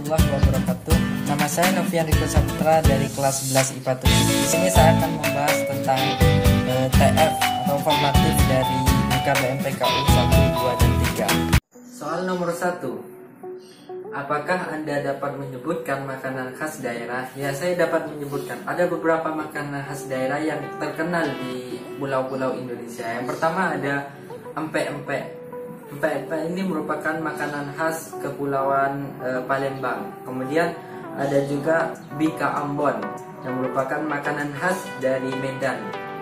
warahmatullahi wabarakatuh. Nama saya Novian Riko Saputra dari kelas 11 IPA 7. Di sini saya akan membahas tentang TF atau formatif dari UKBM PKU 1, 2, dan 3. Soal nomor 1. Apakah Anda dapat menyebutkan makanan khas daerah? Ya, saya dapat menyebutkan. Ada beberapa makanan khas daerah yang terkenal di pulau-pulau Indonesia. Yang pertama ada empek-empek. Empek-empek ini merupakan makanan khas Kepulauan Palembang. Kemudian ada juga bika Ambon yang merupakan makanan khas dari Medan,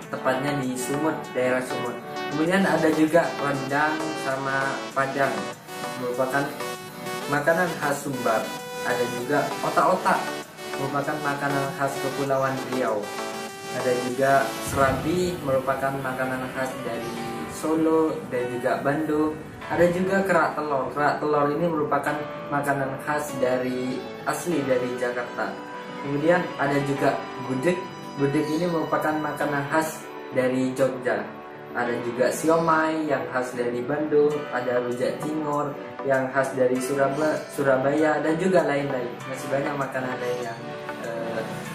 tepatnya di Sumut, daerah Sumut. Kemudian ada juga rendang sama padang, merupakan makanan khas Sumbar. Ada juga otak-otak, merupakan makanan khas Kepulauan Riau. Ada juga serabi, merupakan makanan khas dari Solo dan juga Bandung. Ada juga kerak telur. Kerak telur ini merupakan makanan khas asli dari Jakarta. Kemudian ada juga gudeg. Gudeg ini merupakan makanan khas dari Jogja. Ada juga siomay yang khas dari Bandung. Ada rujak cingur yang khas dari Surabaya dan juga lain-lain. Masih banyak makanan lain yang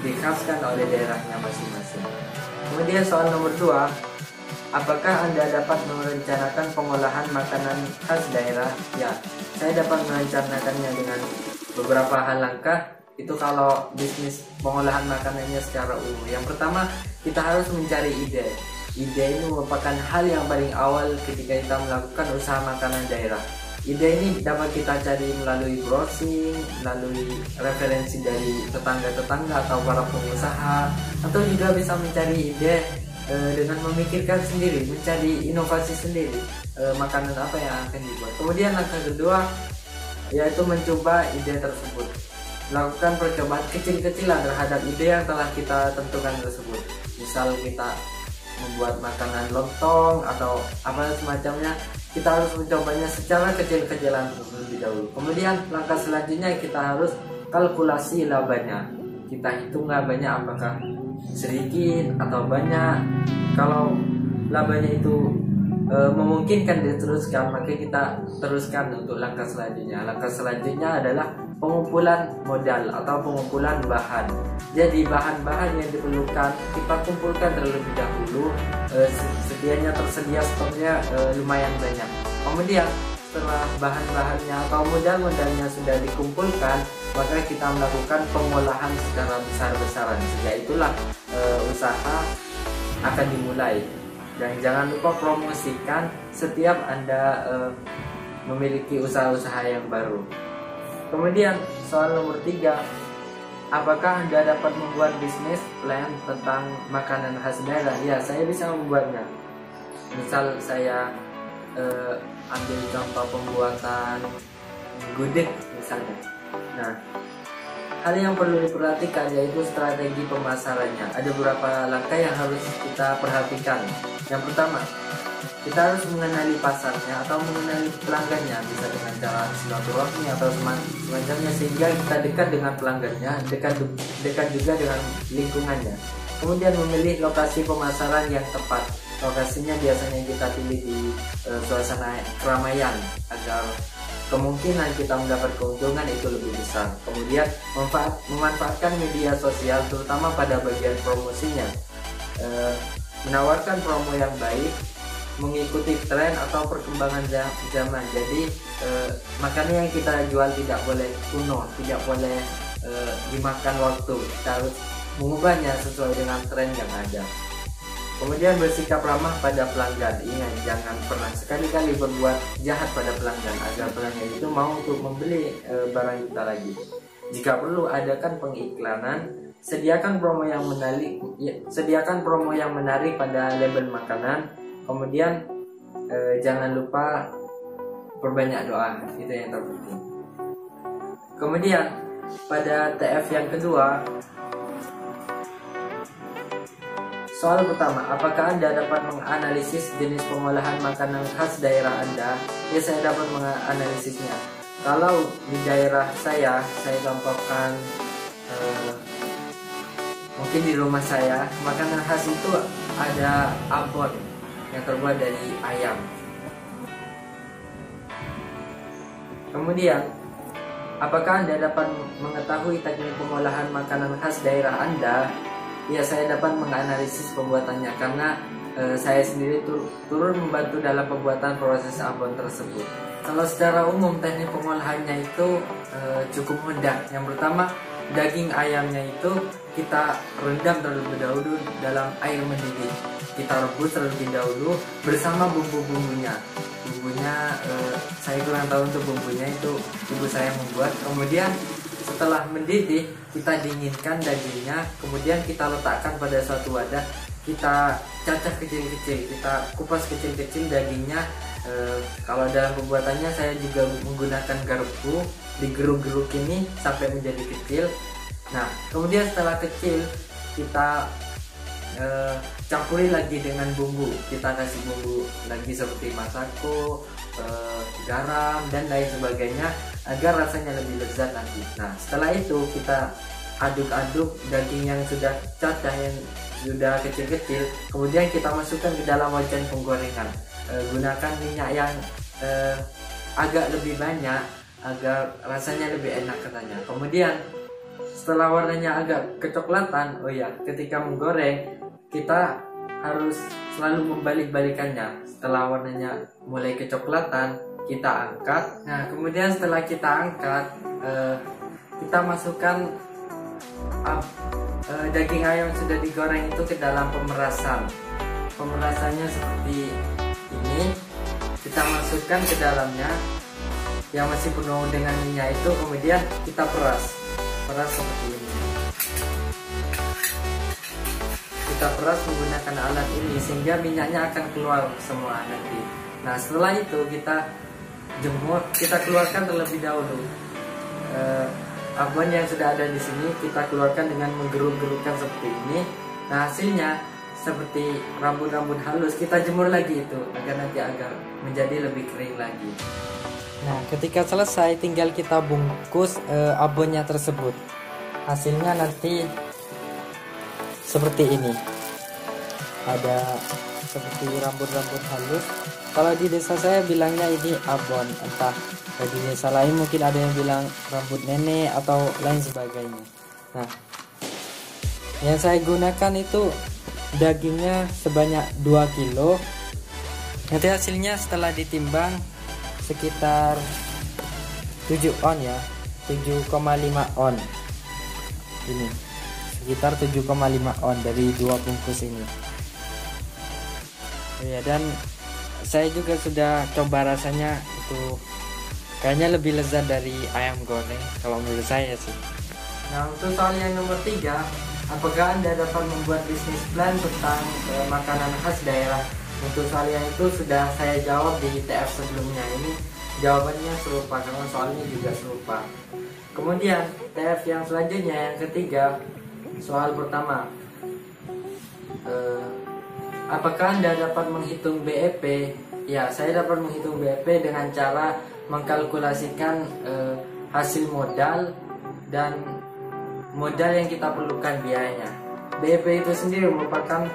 dikhaskan oleh daerahnya masing-masing. Kemudian soal nomor 2. Apakah Anda dapat merencanakan pengolahan makanan khas daerah? Ya, saya dapat merencanakannya dengan beberapa hal langkah. Itu kalau bisnis pengolahan makanannya secara umum. Yang pertama, kita harus mencari ide. Ide ini merupakan hal yang paling awal ketika kita melakukan usaha makanan daerah. Ide ini dapat kita cari melalui browsing, melalui referensi dari tetangga-tetangga atau para pengusaha, atau juga bisa mencari ide dengan memikirkan sendiri, mencari inovasi sendiri, makanan apa yang akan dibuat. Kemudian langkah kedua yaitu mencoba ide tersebut, lakukan percobaan kecil-kecilan terhadap ide yang telah kita tentukan tersebut. Misal kita membuat makanan lontong atau apa semacamnya, kita harus mencobanya secara kecil-kecilan terlebih dahulu. Kemudian langkah selanjutnya kita harus kalkulasi labanya. Kita hitung labanya apakah sedikit atau banyak. Kalau labanya itu memungkinkan diteruskan, maka kita teruskan untuk langkah selanjutnya. Langkah selanjutnya adalah pengumpulan modal atau pengumpulan bahan. Jadi bahan-bahan yang diperlukan kita kumpulkan terlebih dahulu. Sedianya tersedia stoknya lumayan banyak. Kemudian setelah bahan-bahannya atau modal-modalnya sudah dikumpulkan, maka kita melakukan pengolahan secara besar-besaran. Sehingga itulah usaha akan dimulai. Dan jangan lupa promosikan setiap Anda memiliki usaha-usaha yang baru. Kemudian soal nomor 3, apakah Anda dapat membuat bisnis plan tentang makanan khas daerah? Ya, saya bisa membuatnya. Misal saya ambil contoh pembuatan gudeg misalnya. Nah, hal yang perlu diperhatikan yaitu strategi pemasarannya. Ada beberapa langkah yang harus kita perhatikan. Yang pertama, kita harus mengenali pasarnya atau mengenali pelanggannya, bisa dengan cara silaturahmi atau semacamnya, sehingga kita dekat dengan pelanggannya, dekat juga dengan lingkungannya. Kemudian memilih lokasi pemasaran yang tepat. Lokasinya biasanya kita pilih di suasana keramaian agar kemungkinan kita mendapat keuntungan itu lebih besar. Kemudian memanfaatkan media sosial terutama pada bagian promosinya, menawarkan promo yang baik, mengikuti tren atau perkembangan zaman. Jadi makanan yang kita jual tidak boleh kuno, tidak boleh dimakan waktu. Kita harus mengubahnya sesuai dengan tren yang ada. Kemudian bersikap ramah pada pelanggan. Ingat, jangan pernah sekali-kali berbuat jahat pada pelanggan agar pelanggan itu mau untuk membeli barang kita lagi. Jika perlu, adakan pengiklanan, sediakan promo yang menarik pada label makanan. Kemudian jangan lupa perbanyak doa, itu yang terpenting. Kemudian pada TF yang kedua, soal pertama, apakah Anda dapat menganalisis jenis pengolahan makanan khas daerah Anda? Ya, saya dapat menganalisisnya. Kalau di daerah saya contohkan mungkin di rumah saya, makanan khas itu ada abon yang terbuat dari ayam. Kemudian apakah Anda dapat mengetahui teknik pengolahan makanan khas daerah Anda? Ya, saya dapat menganalisis pembuatannya karena saya sendiri turun membantu dalam pembuatan proses abon tersebut. Kalau secara umum teknik pengolahannya itu cukup mudah. Yang pertama, daging ayamnya itu kita rendam terlebih dahulu dalam air mendidih. Kita rebus terlebih dahulu bersama bumbu-bumbunya. Bumbunya saya kurang tahu untuk bumbunya, itu ibu saya membuat. Kemudian setelah mendidih kita dinginkan dagingnya, kemudian kita letakkan pada suatu wadah, kita cacah kecil-kecil, kita kupas kecil-kecil dagingnya. Kalau dalam pembuatannya saya juga menggunakan garpu, digeruk-geruk ini sampai menjadi kecil. Nah, kemudian setelah kecil kita campuri lagi dengan bumbu. Kita kasih bumbu lagi seperti masako, garam dan lain sebagainya agar rasanya lebih lezat nanti. Nah, setelah itu kita aduk-aduk daging yang sudah cacah, yang sudah kecil-kecil, kemudian kita masukkan ke dalam wajan penggorengan. Gunakan minyak yang agak lebih banyak agar rasanya lebih enak katanya. Kemudian setelah warnanya agak kecoklatan, oh ya, ketika menggoreng kita harus selalu membalik-balikannya. Setelah warnanya mulai kecoklatan, kita angkat. Nah, kemudian setelah kita angkat, kita masukkan daging ayam yang sudah digoreng itu ke dalam pemerasan. Pemerasannya seperti ini. Kita masukkan ke dalamnya yang masih penuh dengan minyak itu, kemudian kita peras seperti ini. Kita peras menggunakan alat ini sehingga minyaknya akan keluar semua nanti. Nah, setelah itu kita jemur, kita keluarkan terlebih dahulu. Abon yang sudah ada di sini kita keluarkan dengan menggeruk-gerukkan seperti ini. Nah, hasilnya seperti rambut-rambut halus. Kita jemur lagi itu agar nanti agar menjadi lebih kering lagi. Nah, ketika selesai tinggal kita bungkus abonnya tersebut. Hasilnya nanti seperti ini. Ada seperti rambut-rambut halus. Kalau di desa saya bilangnya ini abon, entah di desa lain mungkin ada yang bilang rambut nenek atau lain sebagainya. Nah, yang saya gunakan itu dagingnya sebanyak 2 kilo. Nanti hasilnya setelah ditimbang sekitar 7 on ya, 7,5 on. Ini sekitar 7,5 on dari 2 bungkus ini. Ya, dan saya juga sudah coba, rasanya itu kayaknya lebih lezat dari ayam goreng kalau menurut saya sih. Nah, untuk soal yang nomor 3, apakah Anda dapat membuat bisnis plan tentang makanan khas daerah? Untuk soal yang itu sudah saya jawab di TF sebelumnya. Ini jawabannya serupa karena soalnya juga serupa. Kemudian TF yang selanjutnya, yang ketiga, soal pertama, apakah Anda dapat menghitung BEP? Ya, saya dapat menghitung BEP dengan cara mengkalkulasikan hasil modal dan modal yang kita perlukan biayanya. BEP itu sendiri merupakan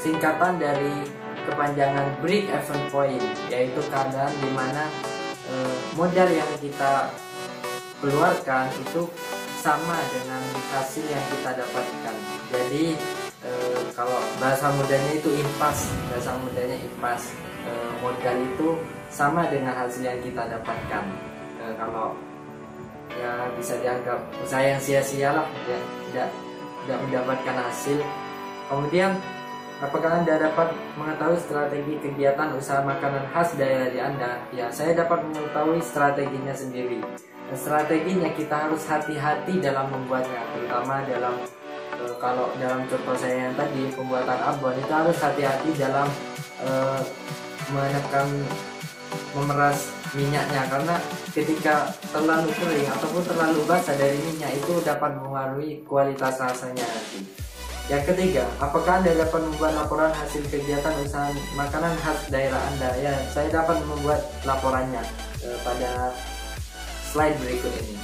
singkatan dari kepanjangan break even point, yaitu keadaan di mana modal yang kita keluarkan itu sama dengan hasil yang kita dapatkan. Jadi kalau bahasa mudanya itu impas, modal itu sama dengan hasil yang kita dapatkan. Kalau ya bisa dianggap usaha yang sia-sia lah, ya, tidak mendapatkan hasil. Kemudian, apakah Anda dapat mengetahui strategi kegiatan usaha makanan khas daerah di Anda? Ya, saya dapat mengetahui strateginya sendiri. Strateginya kita harus hati-hati dalam membuatnya, terutama dalam kalau dalam contoh saya yang tadi pembuatan abon itu harus hati-hati dalam memeras minyaknya, karena ketika terlalu kering ataupun terlalu basah dari minyak itu dapat mempengaruhi kualitas rasanya nanti. Yang ketiga, apakah Anda dapat membuat laporan hasil kegiatan usaha makanan khas daerah Anda? Ya, saya dapat membuat laporannya pada slide berikut ini.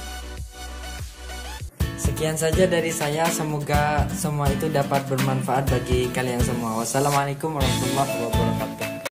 Sekian saja dari saya, semoga semua itu dapat bermanfaat bagi kalian semua. Wassalamualaikum warahmatullahi wabarakatuh.